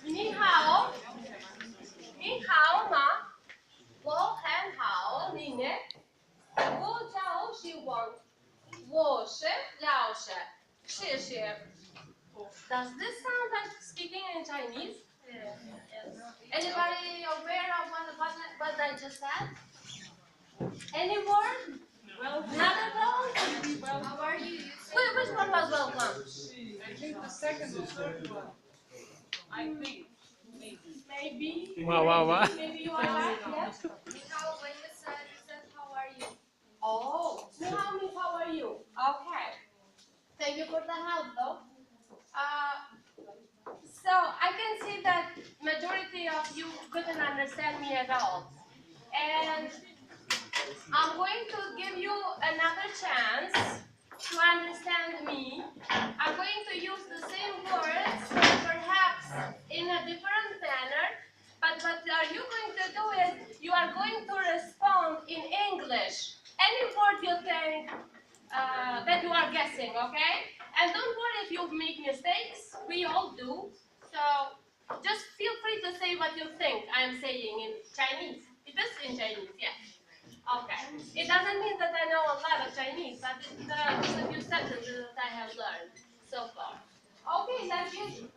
你好，你好吗？我很好，你呢？我叫希望，我是老师，谢谢。Does this sound like speaking in Chinese? Yes. Anybody aware of what I just said? Any word? Well, None at all? well, How are you? Which one was welcome? I think the second or third one. I think. Maybe. Wow. Maybe you are right. Yes. How, when we said how are you? Oh, Muhammad, how are you? Okay. Thank you for the help, though. So I can see that majority of you couldn't understand me at all, and I'm going to give you another chance to understand me. I'm going to use the same words, perhaps in a different manner, but what are you going to do is you are going to respond in English. Any word you think that you are guessing, okay? And don't worry if you make mistakes. We all do. So just feel free to say what you think I am saying in Chinese. It is in Chinese, yes. Okay. It doesn't mean that I know a lot of Chinese, but it's just a few sentences that I have learned so far. Okay, let's give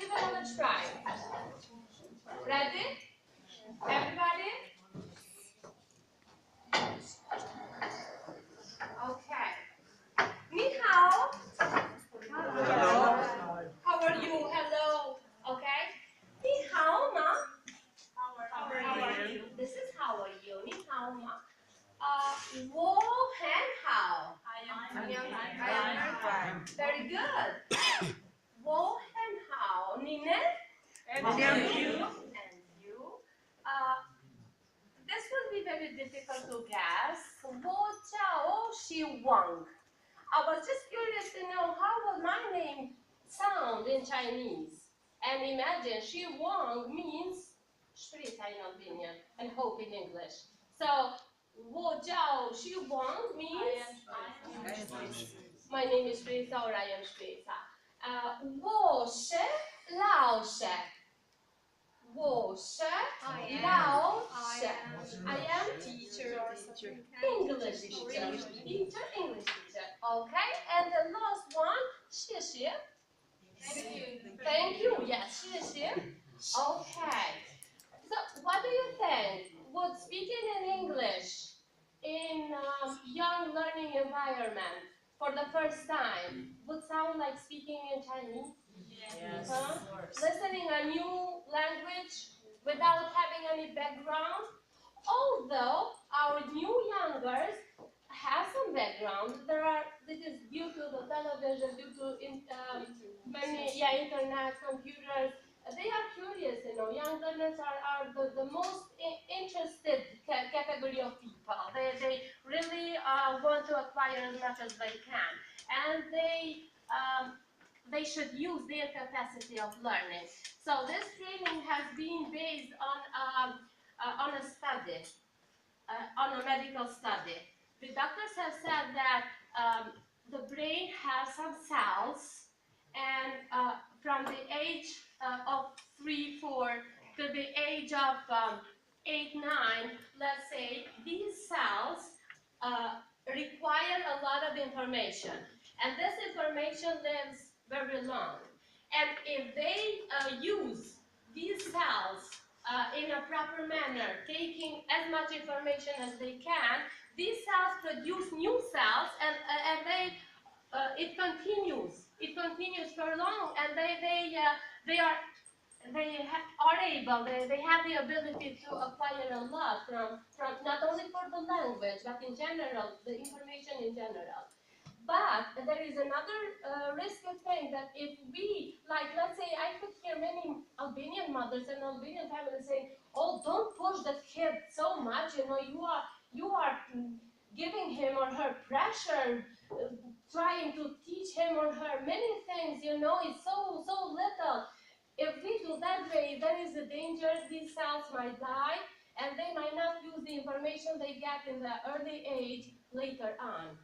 it another try. Ready? Everybody? Okay. Ni hao. Hello. How are you? Hello. Okay. Ni hao ma. How are you? This is how are you? Ni hao ma. 我很好. I am fine. Very good. 我很好. 你呢? And you? And you? This would be very difficult to guess. 我叫希望. I was just curious to know how would my name sound in Chinese. And imagine, Shi Wang means Shpresa in Albanian and hope in English. So, 我叫希望 means my name is Shpresa or I am Shpresa. 我是老师. 我是老师. I am Teacher or something. English teacher. English teacher. Okay, and the last one, 谢谢. Thank you. Thank you. Yes, 谢谢. Okay. So, what do you think? Would speaking in English in young learning environment for the first time would sound like speaking in Chinese? Yes. Huh? Listening a new language without having any background? Although our new youngers have some background, this is due to the television, due to internet, computers. They are curious, Young learners are the most interested category of people. They really want to acquire as much as they can, and they should use their capacity of learning. So this training has been based on a study, on a medical study. The doctors have said that the brain has some cells, and from the age of 3, 4 to the age of 8, 9, let's say, these cells require a lot of information, and this information lives very long. And if they use these cells in a proper manner, taking as much information as they can, these cells produce new cells, and it continues. It continues for long, and they have the ability to acquire a lot from not only for the language, but in general, the information in general. But there is another risky thing that if we, like, let's say, I could hear many Albanian mothers and Albanian families saying, "Oh, don't push the kid so much. You are giving him or her pressure, trying to teach him or her many things. It's so little." If we do that way, there is a danger these cells might die, and they might not use the information they get in the early age later on.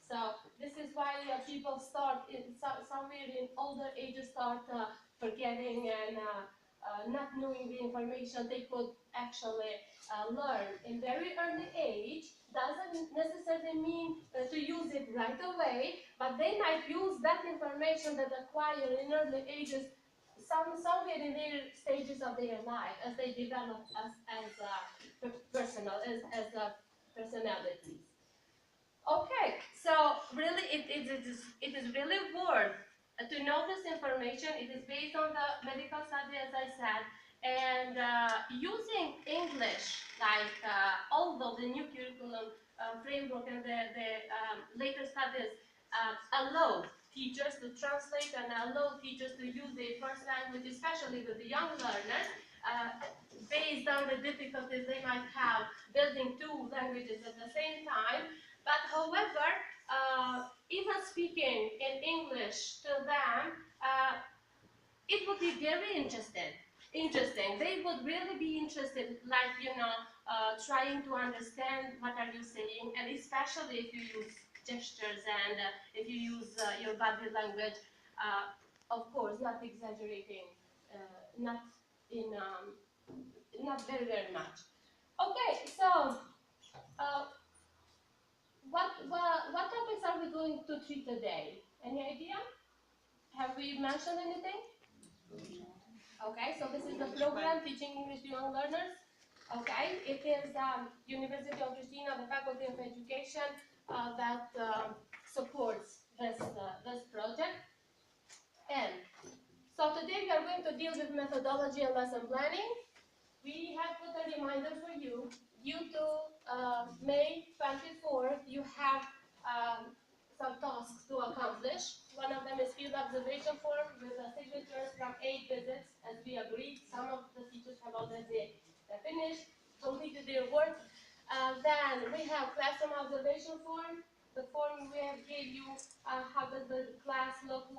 So this is why people start somewhere in older ages start forgetting and not knowing the information they could actually learn in very early age doesn't necessarily mean to use it right away, but they might use that information that acquired in early ages somewhere in their stages of their life as they develop as personalities. Okay, so really it is really worth to know this information. It is based on the medical study, as I said, and using English, like although the new curriculum framework and the later studies allow teachers to translate and allow teachers to use their first language, especially with the young learners, based on the difficulties they might have building two languages at the same time. But however, even speaking in English to them, it would be very interesting. They would really be interested, like, trying to understand what are you saying, and especially if you use gestures and if you use your body language, of course, not exaggerating, not in, not very much. Okay, so uh, what topics are we going to treat today? Any idea? Have we mentioned anything? Okay, so this is the program Teaching English to Young Learners. Okay, it is University of Virginia, the Faculty of Education that supports this project. And so today we are going to deal with methodology and lesson planning. We have put a reminder for you. Due to May 24th, you have some tasks to accomplish. One of them is field observation form with signatures from 8 visits, as we agreed. Some of the teachers have already finished, completed their work. Then we have classroom observation form. The form we have gave you, how does the class looks